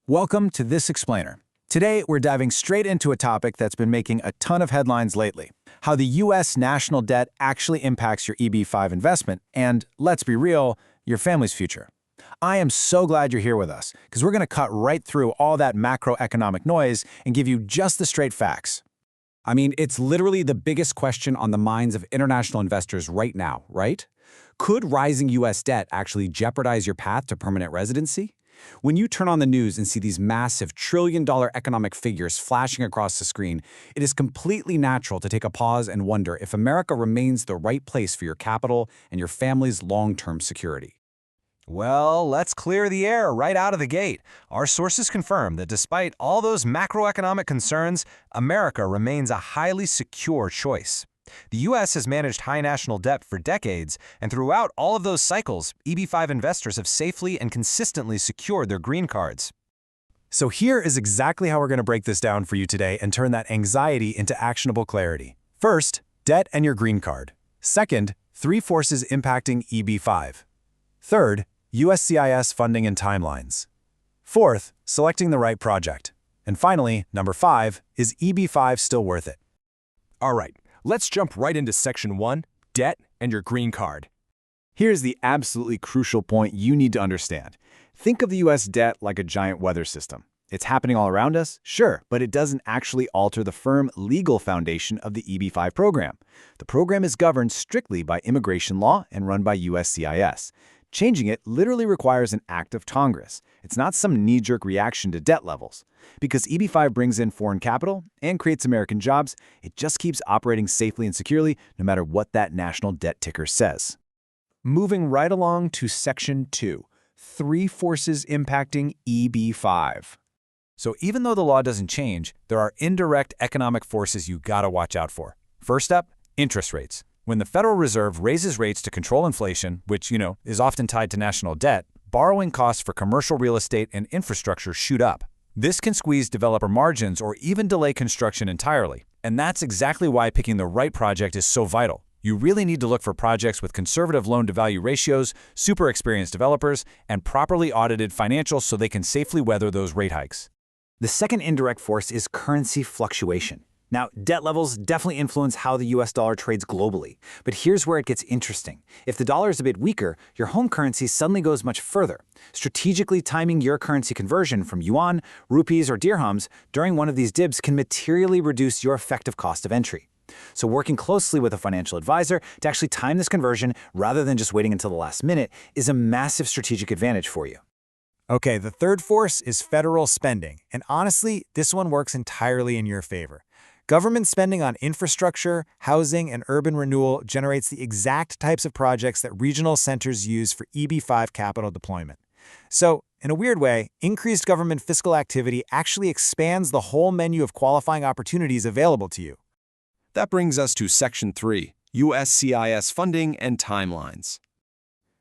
Welcome to This Explainer. Today, we're diving straight into a topic that's been making a ton of headlines lately: how the U.S. national debt actually impacts your EB-5 investment and, let's be real, your family's future. I am so glad you're here with us, because we're going to cut right through all that macroeconomic noise and give you just the straight facts. I mean, it's literally the biggest question on the minds of international investors right now, right? Could rising U.S. debt actually jeopardize your path to permanent residency? When you turn on the news and see these massive trillion-dollar economic figures flashing across the screen, it is completely natural to take a pause and wonder if America remains the right place for your capital and your family's long-term security. Well, let's clear the air right out of the gate. Our sources confirm that despite all those macroeconomic concerns, America remains a highly secure choice. The U.S. has managed high national debt for decades, and throughout all of those cycles, EB-5 investors have safely and consistently secured their green cards. So here is exactly how we're going to break this down for you today and turn that anxiety into actionable clarity. First, debt and your green card. Second, 3 forces impacting EB-5. Third, USCIS funding and timelines. Fourth, selecting the right project. And finally, number 5, is EB-5 still worth it? All right, let's jump right into Section 1, Debt and your green card. Here's the absolutely crucial point you need to understand. Think of the U.S. debt like a giant weather system. It's happening all around us, sure, but it doesn't actually alter the firm legal foundation of the EB-5 program. The program is governed strictly by immigration law and run by USCIS. Changing it literally requires an act of Congress. It's not some knee-jerk reaction to debt levels. Because EB-5 brings in foreign capital and creates American jobs, it just keeps operating safely and securely no matter what that national debt ticker says. Moving right along to Section 2, 3 forces impacting EB-5. So even though the law doesn't change, there are indirect economic forces you gotta watch out for. First up, interest rates. When the Federal Reserve raises rates to control inflation, which, is often tied to national debt, borrowing costs for commercial real estate and infrastructure shoot up. This can squeeze developer margins or even delay construction entirely. And that's exactly why picking the right project is so vital. You really need to look for projects with conservative loan-to-value ratios, super experienced developers, and properly audited financials so they can safely weather those rate hikes. The second indirect force is currency fluctuation. Now, debt levels definitely influence how the US dollar trades globally. But here's where it gets interesting. If the dollar is a bit weaker, your home currency suddenly goes much further. Strategically timing your currency conversion from yuan, rupees, or dirhams during one of these dips can materially reduce your effective cost of entry. So working closely with a financial advisor to actually time this conversion rather than just waiting until the last minute is a massive strategic advantage for you. Okay, the third force is federal spending. And honestly, this one works entirely in your favor. Government spending on infrastructure, housing, and urban renewal generates the exact types of projects that regional centers use for EB-5 capital deployment. So, in a weird way, increased government fiscal activity actually expands the whole menu of qualifying opportunities available to you. That brings us to Section 3, USCIS funding and timelines.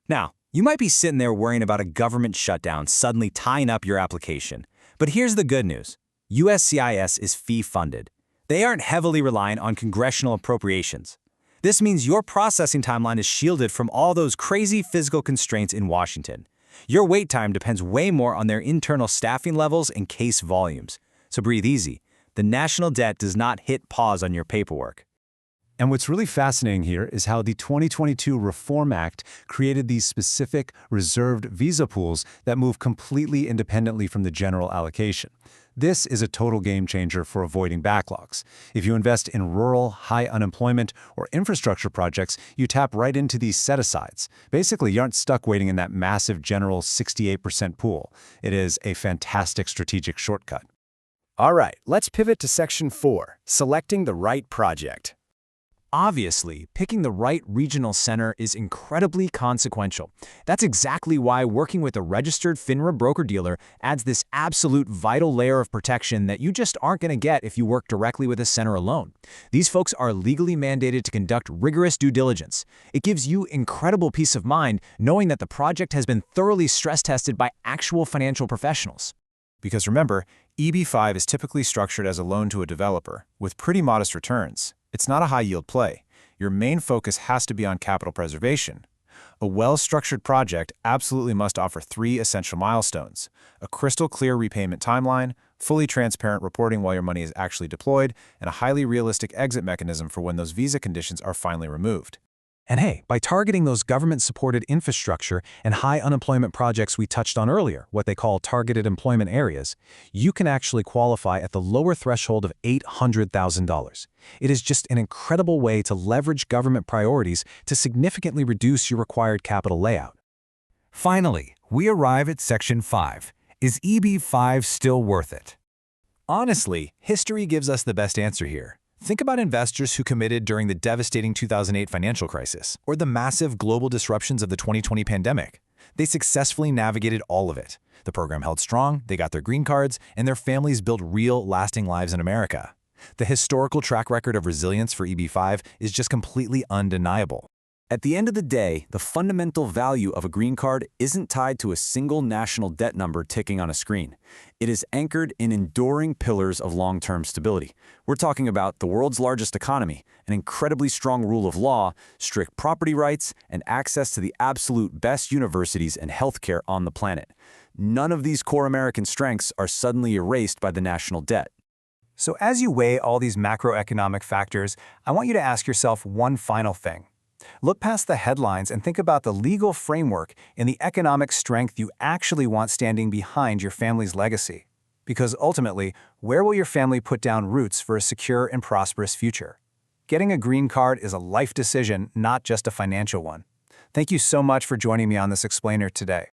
Now, you might be sitting there worrying about a government shutdown suddenly tying up your application. But here's the good news. USCIS is fee-funded. They aren't heavily reliant on congressional appropriations. This means your processing timeline is shielded from all those crazy physical constraints in Washington. Your wait time depends way more on their internal staffing levels and case volumes. So breathe easy. The national debt does not hit pause on your paperwork. And what's really fascinating here is how the 2022 Reform Act created these specific reserved visa pools that move completely independently from the general allocation. This is a total game changer for avoiding backlogs. If you invest in rural, high unemployment, or infrastructure projects, you tap right into these set-asides. Basically, you aren't stuck waiting in that massive general 68% pool. It is a fantastic strategic shortcut. All right, let's pivot to Section 4, selecting the right project. Obviously, picking the right regional center is incredibly consequential. That's exactly why working with a registered FINRA broker-dealer adds this absolute vital layer of protection that you just aren't going to get if you work directly with a center alone. These folks are legally mandated to conduct rigorous due diligence. It gives you incredible peace of mind knowing that the project has been thoroughly stress-tested by actual financial professionals. Because remember, EB-5 is typically structured as a loan to a developer, with pretty modest returns. It's not a high-yield play. Your main focus has to be on capital preservation. A well-structured project absolutely must offer 3 essential milestones: a crystal-clear repayment timeline, fully transparent reporting while your money is actually deployed, and a highly realistic exit mechanism for when those visa conditions are finally removed. And hey, by targeting those government-supported infrastructure and high unemployment projects we touched on earlier, what they call targeted employment areas, you can actually qualify at the lower threshold of $800,000. It is just an incredible way to leverage government priorities to significantly reduce your required capital layout. Finally, we arrive at Section 5. Is EB-5 still worth it? Honestly, history gives us the best answer here. Think about investors who committed during the devastating 2008 financial crisis or the massive global disruptions of the 2020 pandemic. They successfully navigated all of it. The program held strong, they got their green cards, and their families built real, lasting lives in America. The historical track record of resilience for EB-5 is just completely undeniable. At the end of the day, the fundamental value of a green card isn't tied to a single national debt number ticking on a screen. It is anchored in enduring pillars of long-term stability. We're talking about the world's largest economy, an incredibly strong rule of law, strict property rights, and access to the absolute best universities and healthcare on the planet. None of these core American strengths are suddenly erased by the national debt. So as you weigh all these macroeconomic factors, I want you to ask yourself one final thing. Look past the headlines and think about the legal framework and the economic strength you actually want standing behind your family's legacy. Because ultimately, where will your family put down roots for a secure and prosperous future? Getting a green card is a life decision, not just a financial one. Thank you so much for joining me on this explainer today.